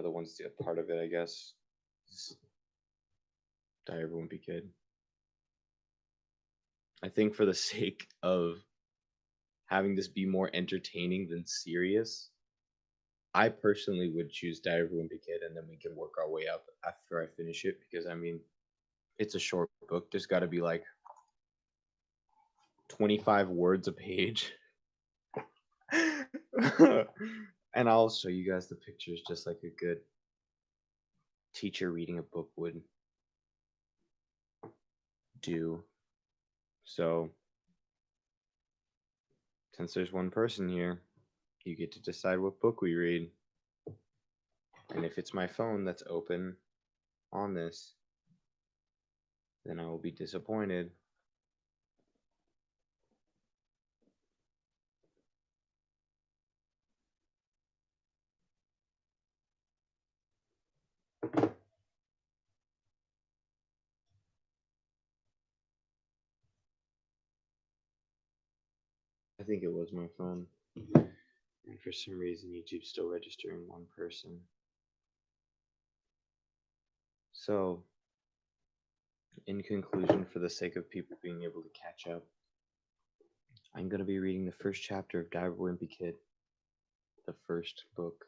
the ones that are part of it, I guess. Diary of a Wimpy Kid. I think for the sake of having this be more entertaining than serious, I personally would choose Diary of a Wimpy Kid, and then we can work our way up after I finish it, because I mean, it's a short book. There's got to be like 25 words a page. And I'll show you guys the pictures just like a good teacher reading a book would do. So, since there's one person here, you get to decide what book we read. And if it's my phone that's open on this, then I will be disappointed. I think it was my phone. And for some reason, YouTube's still registering one person. So, in conclusion, for the sake of people being able to catch up, I'm going to be reading the first chapter of Diary of a Wimpy Kid, the first book.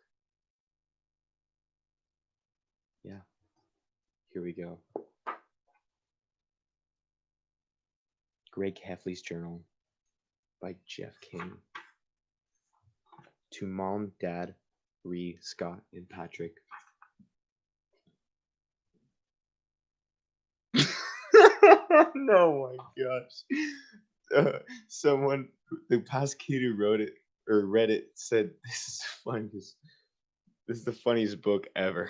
Yeah, here we go. Greg Heffley's Journal by Jeff King. To Mom, Dad, Ree, Scott, and Patrick. No, my gosh. Someone, the past kid who wrote it or read it, said this is the funniest. This is the funniest book ever.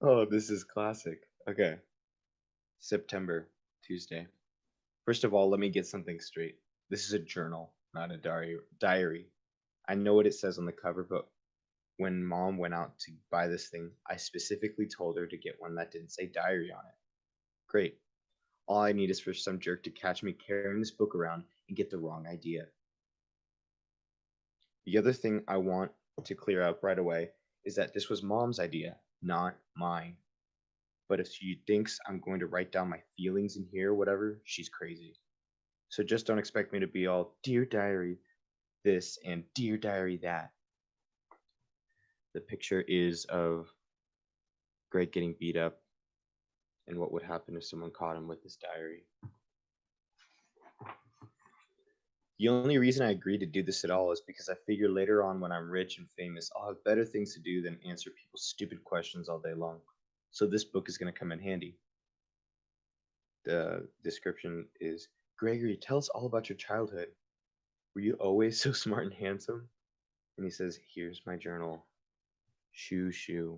Oh, this is classic. Okay. September, Tuesday. First of all, let me get something straight. This is a journal, not a diary. I know what it says on the cover, but when Mom went out to buy this thing, I specifically told her to get one that didn't say diary on it. Great. All I need is for some jerk to catch me carrying this book around and get the wrong idea. The other thing I want to clear up right away is that this was Mom's idea, not mine. But if she thinks I'm going to write down my feelings in here or whatever, she's crazy. So just don't expect me to be all, Dear Diary this and Dear Diary that. The picture is of Greg getting beat up and what would happen if someone caught him with his diary. The only reason I agreed to do this at all is because I figure later on when I'm rich and famous, I'll have better things to do than answer people's stupid questions all day long. So this book is going to come in handy. The description is, Gregory, tell us all about your childhood. Were you always so smart and handsome? And he says, here's my journal. Shoo, shoo.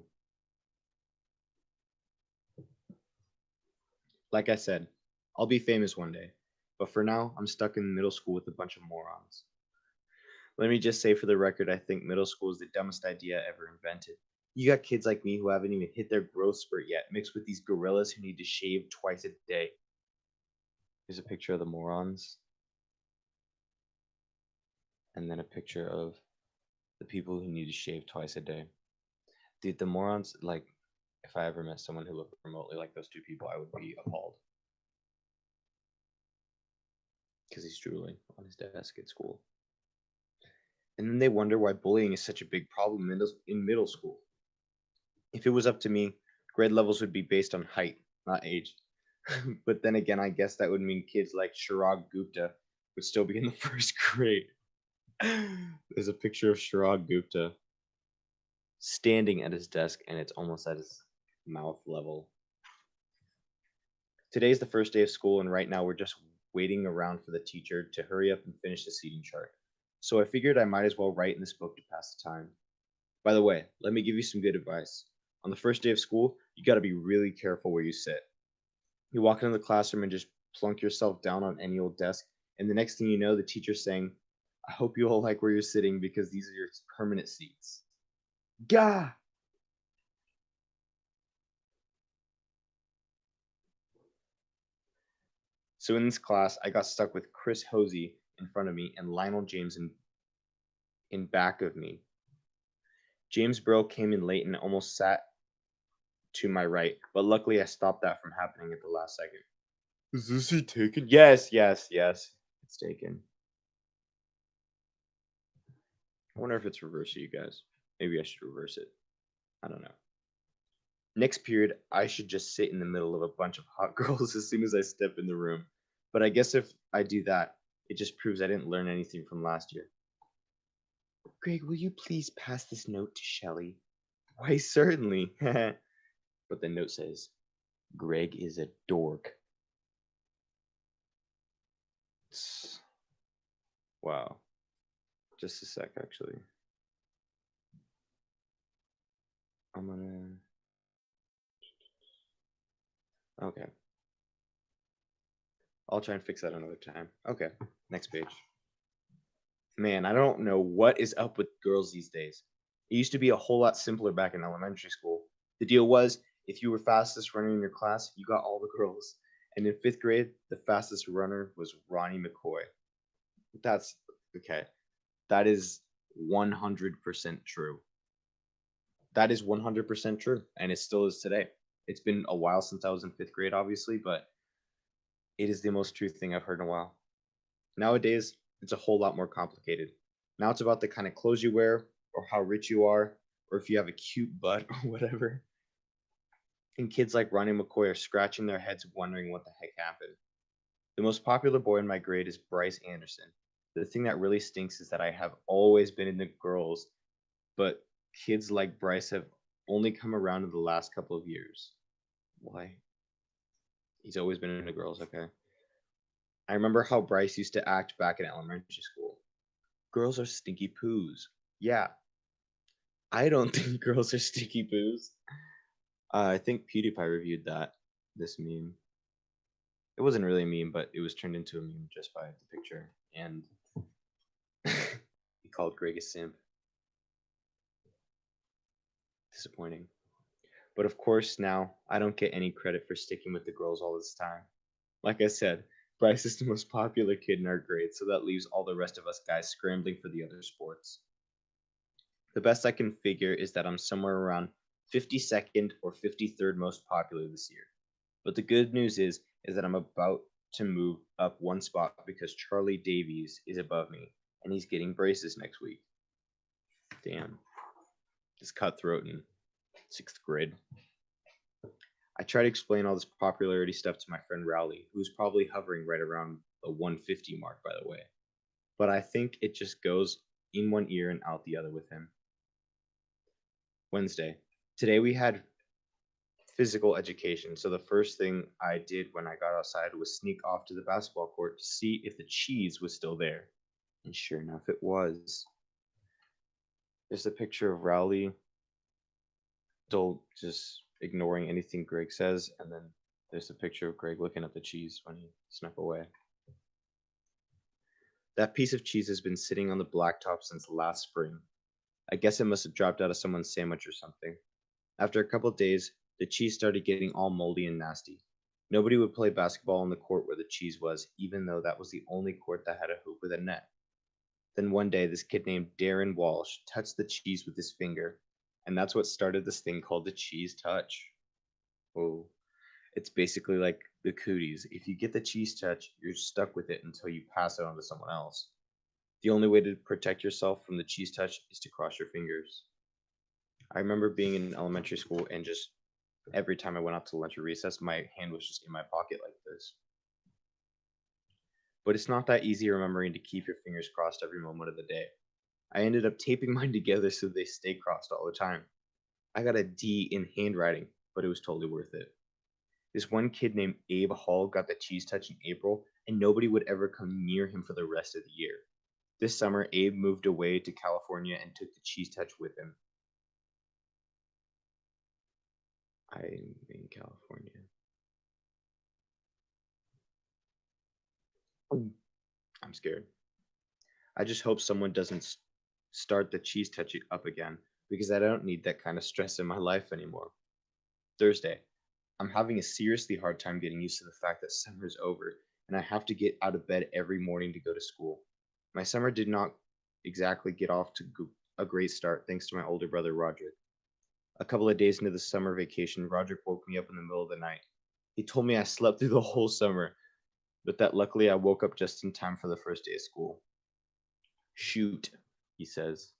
Like I said, I'll be famous one day. But for now, I'm stuck in middle school with a bunch of morons. Let me just say for the record, I think middle school is the dumbest idea ever invented. You got kids like me who haven't even hit their growth spurt yet, mixed with these gorillas who need to shave twice a day. Here's a picture of the morons. And then a picture of the people who need to shave twice a day. Dude, the morons, like, if I ever met someone who looked remotely like those two people, I would be appalled. Because he's drooling on his desk at school. And then they wonder why bullying is such a big problem in middle school. If it was up to me, grade levels would be based on height, not age. But then again, I guess that would mean kids like Chirag Gupta would still be in the first grade. There's a picture of Chirag Gupta standing at his desk, and it's almost at his mouth level. Today's the first day of school, and right now we're just waiting around for the teacher to hurry up and finish the seating chart. So I figured I might as well write in this book to pass the time. By the way, let me give you some good advice. On the first day of school, you got to be really careful where you sit. You walk into the classroom and just plunk yourself down on any old desk, and the next thing you know, the teacher's saying, I hope you all like where you're sitting because these are your permanent seats. Gah! So in this class, I got stuck with Chris Hosey in front of me and Lionel James in back of me. James Brill came in late and almost sat to my right, but luckily I stopped that from happening at the last second. Is this seat taken? Yes, yes, yes. It's taken. I wonder if it's reversed, you guys. Maybe I should reverse it. I don't know. Next period, I should just sit in the middle of a bunch of hot girls as soon as I step in the room. But I guess if I do that, it just proves I didn't learn anything from last year. Greg, will you please pass this note to Shelley? Why, certainly. But the note says, Greg is a dork. Wow. Just a sec, actually. I'm gonna. Okay. I'll try and fix that another time. Okay. Next page. Man, I don't know what is up with girls these days. It used to be a whole lot simpler back in elementary school. The deal was, if you were fastest runner in your class, you got all the girls. And in fifth grade, the fastest runner was Ronnie McCoy. That's okay. That is 100% true. That is 100% true. And it still is today. It's been a while since I was in fifth grade, obviously, but it is the most true thing I've heard in a while. Nowadays, it's a whole lot more complicated. Now it's about the kind of clothes you wear, or how rich you are, or if you have a cute butt or whatever. And kids like Ronnie McCoy are scratching their heads wondering what the heck happened. The most popular boy in my grade is Bryce Anderson. The thing that really stinks is that I have always been into girls, but kids like Bryce have only come around in the last couple of years. Why? He's always been into girls, okay. I remember how Bryce used to act back in elementary school. Girls are stinky poos. Yeah, I don't think girls are stinky poos. I think PewDiePie reviewed this meme. It wasn't really a meme, but it was turned into a meme just by the picture. And he called Greg a simp. Disappointing. But of course, now I don't get any credit for sticking with the girls all this time. Like I said, Bryce is the most popular kid in our grade, so that leaves all the rest of us guys scrambling for the other sports. The best I can figure is that I'm somewhere around 52nd or 53rd most popular this year. But the good news is that I'm about to move up one spot because Charlie Davies is above me and he's getting braces next week. Damn. It's cutthroat in 6th grade. I try to explain all this popularity stuff to my friend Rowley, who's probably hovering right around the 150 mark, by the way. But I think it just goes in one ear and out the other with him. Wednesday. Today we had physical education, so the first thing I did when I got outside was sneak off to the basketball court to see if the cheese was still there. And sure enough, it was. There's a picture of Rowley still just ignoring anything Greg says, and then there's a picture of Greg looking at the cheese when he snuck away. That piece of cheese has been sitting on the blacktop since last spring. I guess it must have dropped out of someone's sandwich or something. After a couple of days, the cheese started getting all moldy and nasty. Nobody would play basketball on the court where the cheese was, even though that was the only court that had a hoop with a net. Then one day, this kid named Darren Walsh touched the cheese with his finger, and that's what started this thing called the cheese touch. Oh, it's basically like the cooties. If you get the cheese touch, you're stuck with it until you pass it on to someone else. The only way to protect yourself from the cheese touch is to cross your fingers. I remember being in elementary school and just every time I went out to lunch or recess, my hand was just in my pocket like this. But it's not that easy remembering to keep your fingers crossed every moment of the day. I ended up taping mine together so they stay crossed all the time. I got a D in handwriting, but it was totally worth it. This one kid named Abe Hall got the cheese touch in April, and nobody would ever come near him for the rest of the year. This summer, Abe moved away to California and took the cheese touch with him. I'm in California. I'm scared. I just hope someone doesn't start the cheese touch up again because I don't need that kind of stress in my life anymore. Thursday. I'm having a seriously hard time getting used to the fact that summer is over and I have to get out of bed every morning to go to school. My summer did not exactly get off to a great start thanks to my older brother Roderick. A couple of days into the summer vacation, Roderick woke me up in the middle of the night. He told me I slept through the whole summer, but that luckily I woke up just in time for the first day of school. Shoot, he says.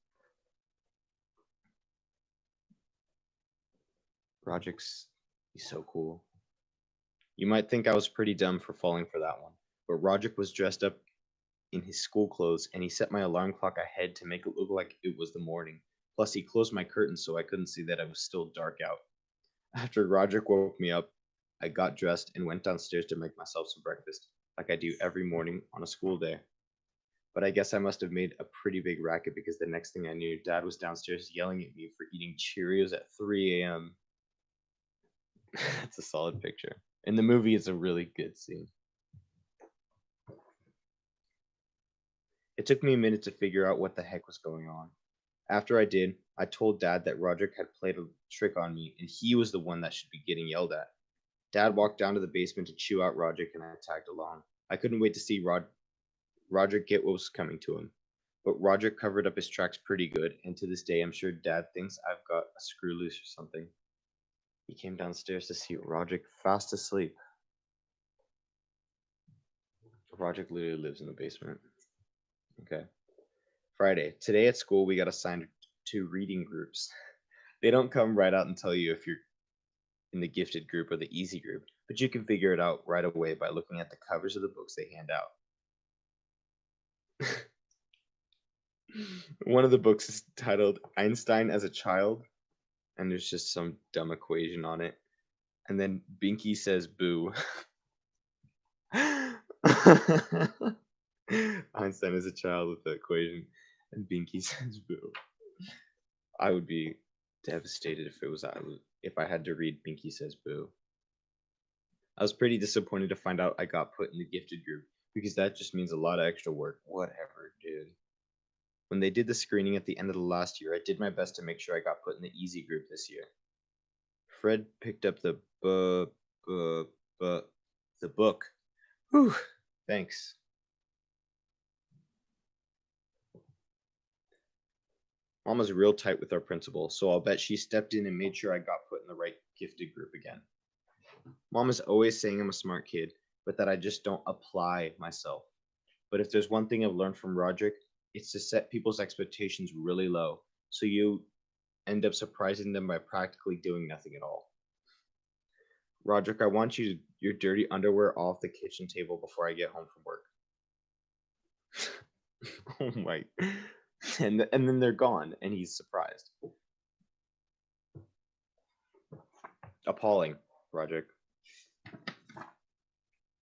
Roderick's he's so cool. You might think I was pretty dumb for falling for that one, but Roderick was dressed up in his school clothes and he set my alarm clock ahead to make it look like it was the morning. Plus, he closed my curtains so I couldn't see that it was still dark out. After Roderick woke me up, I got dressed and went downstairs to make myself some breakfast, like I do every morning on a school day. But I guess I must have made a pretty big racket because the next thing I knew, Dad was downstairs yelling at me for eating Cheerios at 3 a.m. That's a solid picture. In the movie, it's a really good scene. It took me a minute to figure out what the heck was going on. After I did, I told Dad that Roderick had played a trick on me and he was the one that should be getting yelled at. Dad walked down to the basement to chew out Roderick and I tagged along. I couldn't wait to see Roderick get what was coming to him. But Roderick covered up his tracks pretty good, and to this day I'm sure Dad thinks I've got a screw loose or something. He came downstairs to see Roderick fast asleep. Roderick literally lives in the basement. Okay. Friday. Today at school we got assigned to reading groups. They don't come right out and tell you if you're in the gifted group or the easy group, but you can figure it out right away by looking at the covers of the books they hand out. One of the books is titled Einstein as a Child, and there's just some dumb equation on it. And then Binky says boo. Einstein is a child with the equation, and Binky says boo. I would be devastated if I had to read Binky says boo. I was pretty disappointed to find out I got put in the gifted group because that just means a lot of extra work. Whatever, dude. When they did the screening at the end of the last year, I did my best to make sure I got put in the easy group this year. Fred picked up the book. Whew, thanks. Mama's real tight with our principal, so I'll bet she stepped in and made sure I got put in the right gifted group again. Mama's always saying I'm a smart kid, but that I just don't apply myself. But if there's one thing I've learned from Roderick, it's to set people's expectations really low, so you end up surprising them by practically doing nothing at all. Roderick, I want your dirty underwear off the kitchen table before I get home from work. Oh my. And then they're gone, and he's surprised. Appalling, Roderick.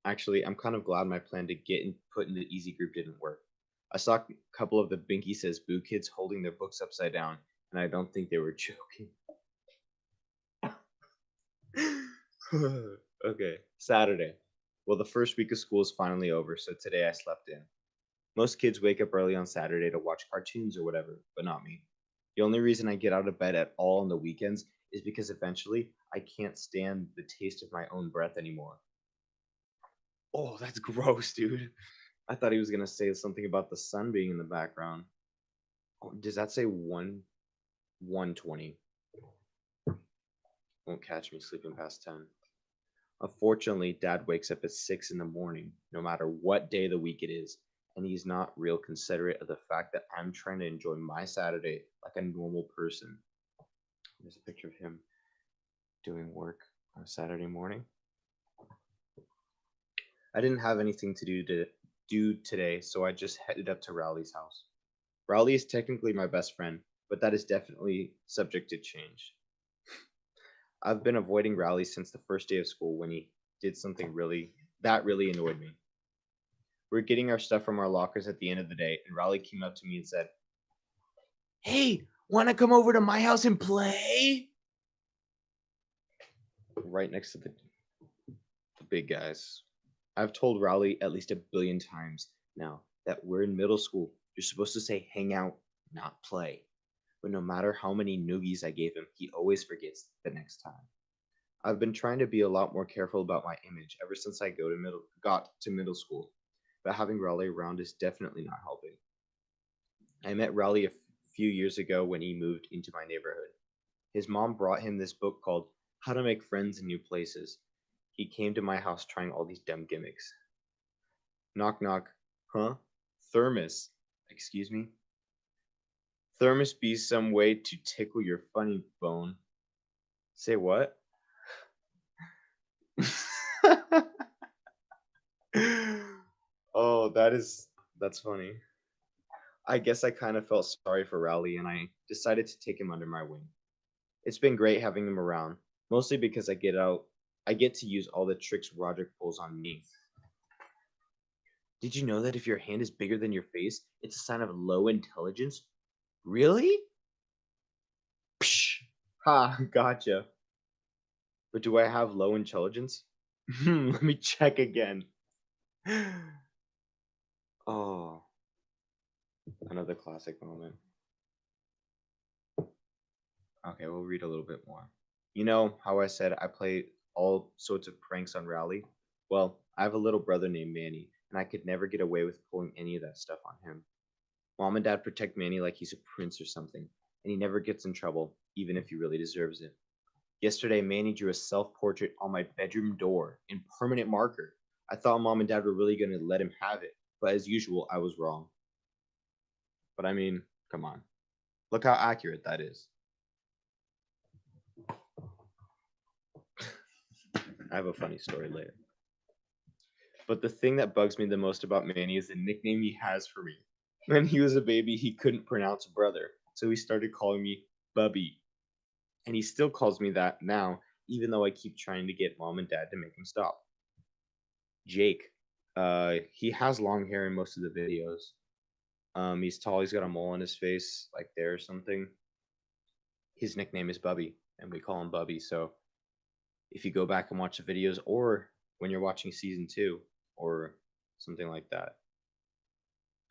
Actually, I'm kind of glad my plan to get put in the easy group didn't work. I saw a couple of the Binky Says Boo kids holding their books upside down, and I don't think they were joking. Okay, Saturday. Well, the first week of school is finally over, so today I slept in. Most kids wake up early on Saturday to watch cartoons or whatever, but not me. The only reason I get out of bed at all on the weekends is because eventually I can't stand the taste of my own breath anymore. Oh, that's gross, dude. I thought he was gonna say something about the sun being in the background. Oh, does that say 120? Won't catch me sleeping past 10. Unfortunately, Dad wakes up at 6 in the morning, no matter what day of the week it is, and he's not real considerate of the fact that I'm trying to enjoy my Saturday like a normal person. There's a picture of him doing work on a Saturday morning. I didn't have anything to do today, so I just headed up to Rowley's house. Rowley is technically my best friend, but that is definitely subject to change. I've been avoiding Rowley since the first day of school when he did something really annoyed me. We're getting our stuff from our lockers at the end of the day, and Rowley came up to me and said, "Hey, want to come over to my house and play?" Right next to the big guys. I've told Rowley at least 1,000,000,000 times now that we're in middle school. You're supposed to say hang out, not play. But no matter how many noogies I gave him, he always forgets the next time. I've been trying to be a lot more careful about my image ever since I got to middle school, but having Rowley around is definitely not helping. I met Rowley a few years ago when he moved into my neighborhood. His mom brought him this book called How to Make Friends in New Places. He came to my house trying all these dumb gimmicks. Knock knock. Huh? Thermos. Excuse me? Thermos be some way to tickle your funny bone. Say what? Oh, that's funny. I guess I kind of felt sorry for Rowley and I decided to take him under my wing. It's been great having him around, mostly because I get to use all the tricks Roderick pulls on me. Did you know that if your hand is bigger than your face, it's a sign of low intelligence? Really? Psh. Ha, gotcha. But do I have low intelligence? Let me check again. Oh, another classic moment. Okay, we'll read a little bit more. You know how I said I play all sorts of pranks on Rowley? Well, I have a little brother named Manny, and I could never get away with pulling any of that stuff on him. Mom and Dad protect Manny like he's a prince or something, and he never gets in trouble, even if he really deserves it. Yesterday, Manny drew a self portrait on my bedroom door in permanent marker. I thought Mom and Dad were really going to let him have it, but as usual, I was wrong. But I mean, come on. Look how accurate that is. I have a funny story later. But the thing that bugs me the most about Manny is the nickname he has for me. When he was a baby, he couldn't pronounce brother, so he started calling me Bubby. And he still calls me that now, even though I keep trying to get Mom and Dad to make him stop. Jake. He has long hair in most of the videos. He's tall, he's got a mole on his face, like there or something. His nickname is Bubby, and we call him Bubby, so if you go back and watch the videos, or when you're watching season 2, or something like that,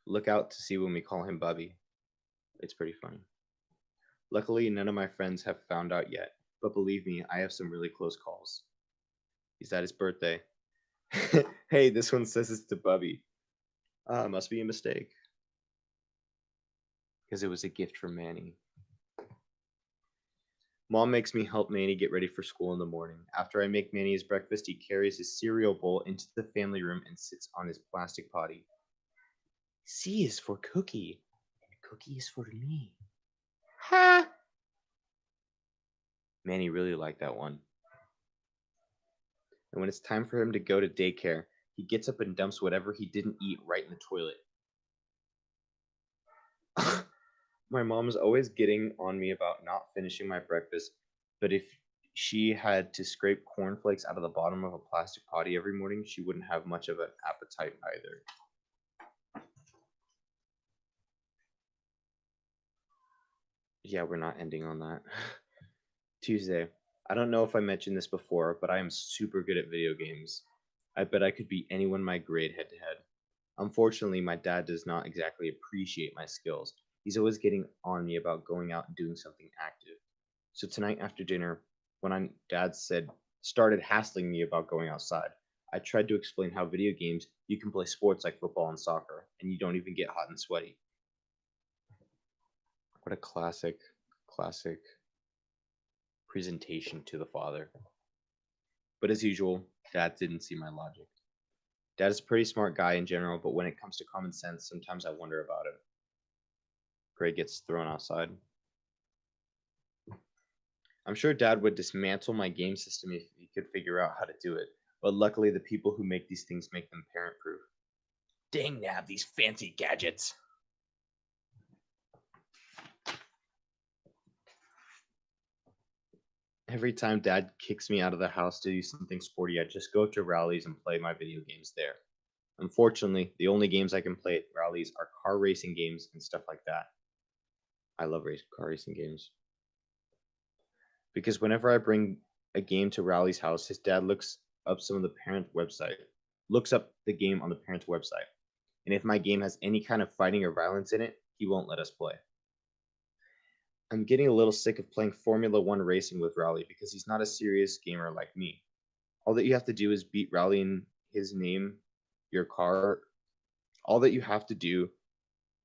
look out to see when we call him Bubby. It's pretty funny. Luckily, none of my friends have found out yet, but believe me, I have some really close calls. He's at his birthday. Hey, this one says it's to Bubby. Must be a mistake. Because it was a gift from Manny. Mom makes me help Manny get ready for school in the morning. After I make Manny his breakfast, he carries his cereal bowl into the family room and sits on his plastic potty. C is for Cookie, and Cookie is for me. Ha! Manny really liked that one. And when it's time for him to go to daycare, he gets up and dumps whatever he didn't eat right in the toilet. My mom's always getting on me about not finishing my breakfast, but if she had to scrape cornflakes out of the bottom of a plastic potty every morning, she wouldn't have much of an appetite either. Yeah, we're not ending on that. Tuesday. I don't know if I mentioned this before, but I am super good at video games. I bet I could beat anyone my grade head to head. Unfortunately, my dad does not exactly appreciate my skills. He's always getting on me about going out and doing something active. So tonight after dinner, when dad started hassling me about going outside, I tried to explain how video games you can play sports like football and soccer, and you don't even get hot and sweaty. What a classic presentation to the father. But as usual, Dad didn't see my logic. Dad is a pretty smart guy in general, but when it comes to common sense, sometimes I wonder about it. Greg gets thrown outside. I'm sure Dad would dismantle my game system if he could figure out how to do it, but luckily the people who make these things make them parent-proof. Dang nab, these fancy gadgets! Every time Dad kicks me out of the house to do something sporty, I just go to Rowley's and play my video games there. Unfortunately, the only games I can play at Rowley's are car racing games and stuff like that. I love car racing games. Because whenever I bring a game to Rowley's house, his dad looks up looks up the game on the parent's website. And if my game has any kind of fighting or violence in it, he won't let us play. I'm getting a little sick of playing Formula One racing with Rowley because he's not a serious gamer like me. All that you have to do is beat Rowley in his name, your car. All that you have to do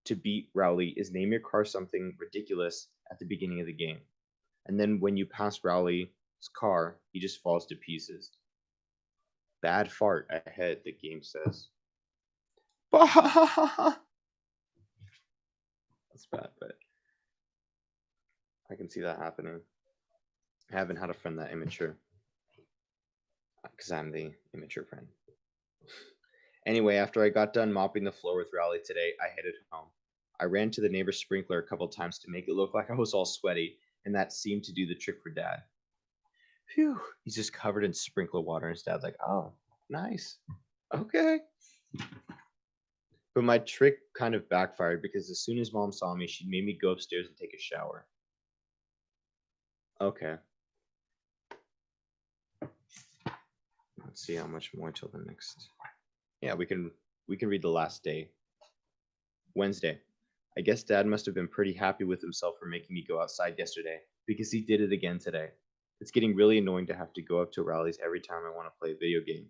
to beat Rowley is name your car something ridiculous at the beginning of the game. And then when you pass Rowley's car, he just falls to pieces. Bad fart ahead, the game says. That's bad, but I can see that happening. I haven't had a friend that immature. Because I'm the immature friend. Anyway, after I got done mopping the floor with Rowley today, I headed home. I ran to the neighbor's sprinkler a couple times to make it look like I was all sweaty, and that seemed to do the trick for Dad. Phew, he's just covered in sprinkler water, and his dad's like, oh, nice. Okay. But my trick kind of backfired because as soon as Mom saw me, she made me go upstairs and take a shower. Okay. Let's see how much more till the next. Yeah, we can read the last day. Wednesday. I guess Dad must have been pretty happy with himself for making me go outside yesterday, because he did it again today. It's getting really annoying to have to go up to Rowley's every time I want to play a video game.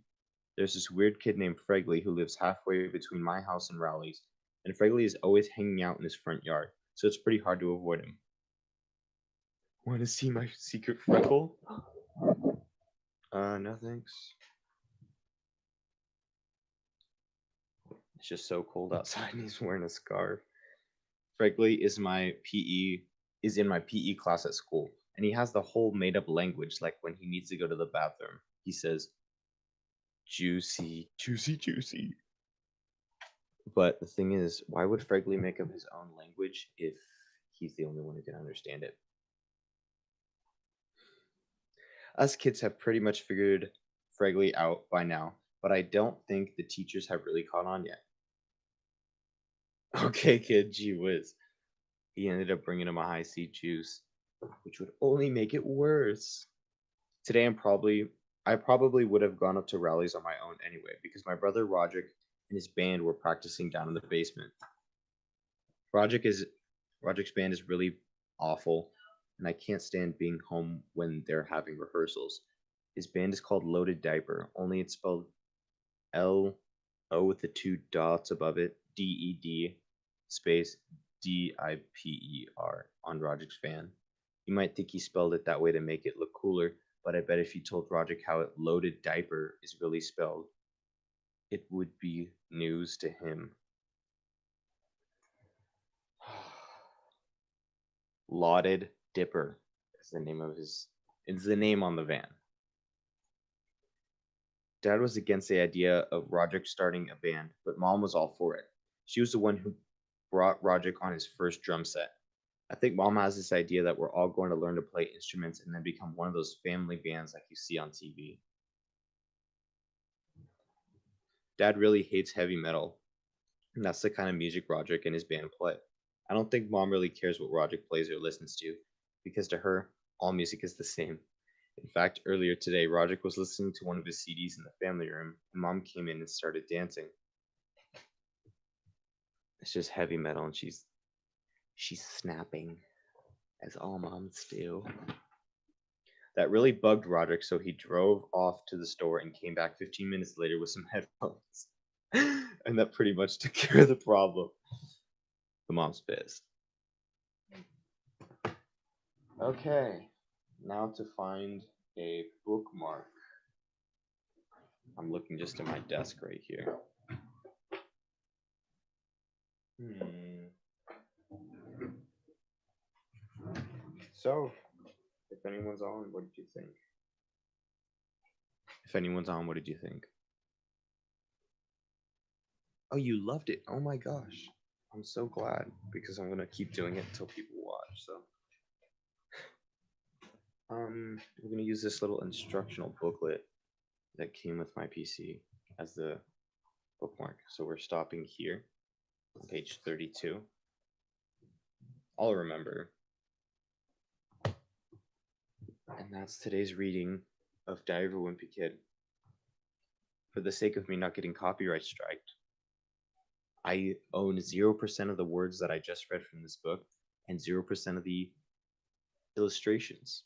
There's this weird kid named Fregley who lives halfway between my house and Rowley's, and Fregley is always hanging out in his front yard, so it's pretty hard to avoid him. Want to see my secret freckle? No thanks. It's just so cold outside and he's wearing a scarf. Fregley is in my PE class at school, and he has the whole made up language like when he needs to go to the bathroom. He says, juicy, juicy, juicy. But the thing is, why would Fregley make up his own language if he's the only one who can understand it? Us kids have pretty much figured Fregley out by now, but I don't think the teachers have really caught on yet. Okay, kid, gee whiz. He ended up bringing him a high C juice, which would only make it worse. Today I probably would have gone up to Rowley's on my own anyway, because my brother Roderick and his band were practicing down in the basement. Roderick's band is really awful, and I can't stand being home when they're having rehearsals. His band is called Loaded Diaper, only it's spelled L-O with the 2 dots above it, D-E-D space D-I-P-E-R on Roderick's band. You might think he spelled it that way to make it look cooler, but I bet if you told Roderick how it Loaded Diaper is really spelled, it would be news to him. Lauded Dipper is the name on the van. Dad was against the idea of Roderick starting a band, but Mom was all for it. She was the one who brought Roderick on his first drum set. I think Mom has this idea that we're all going to learn to play instruments and then become one of those family bands like you see on TV. Dad really hates heavy metal, and that's the kind of music Roderick and his band play. I don't think Mom really cares what Roderick plays or listens to, because to her, all music is the same. In fact, earlier today, Roderick was listening to one of his CDs in the family room, and Mom came in and started dancing. It's just heavy metal, and she's snapping, as all moms do. That really bugged Roderick, so he drove off to the store and came back 15 minutes later with some headphones. And that pretty much took care of the problem. The mom's pissed. Okay, now to find a bookmark. I'm looking just at my desk right here. So, if anyone's on, what did you think? If anyone's on, what did you think? Oh, you loved it. Oh my gosh. I'm so glad, because I'm going to keep doing it until people watch. So, we're going to use this little instructional booklet that came with my PC as the bookmark. So we're stopping here on page 32. I'll remember. And that's today's reading of Diary of a Wimpy Kid. For the sake of me not getting copyright striked, I own 0% of the words that I just read from this book and 0% of the illustrations.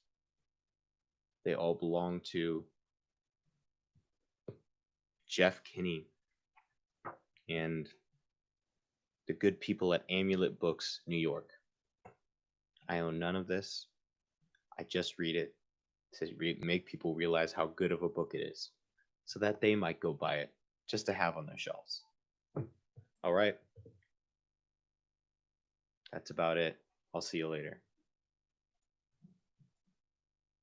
They all belong to Jeff Kinney. And The good people at Amulet Books, New York. I own none of this. I just read it to make people realize how good of a book it is, so that they might go buy it just to have on their shelves. All right. That's about it. I'll see you later.